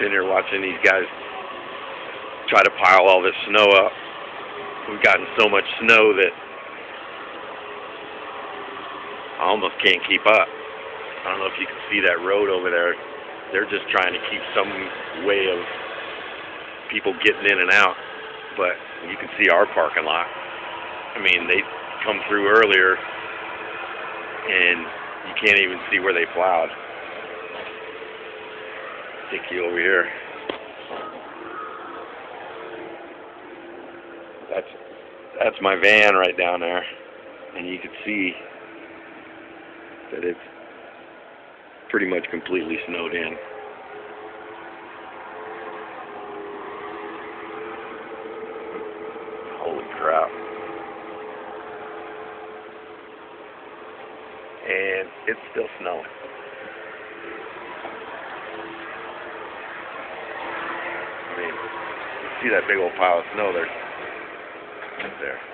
sitting here watching these guys try to pile all this snow up. We've gotten so much snow that I almost can't keep up. I don't know if you can see that road over there. They're just trying to keep some way of people getting in and out, but you can see our parking lot. I mean, they come through earlier and you can't even see where they plowed. Take you over here. That's my van right down there, and you can see that it's pretty much completely snowed in. Holy crap. And it's still snowing. I mean, you see that big old pile of snow there? Right there.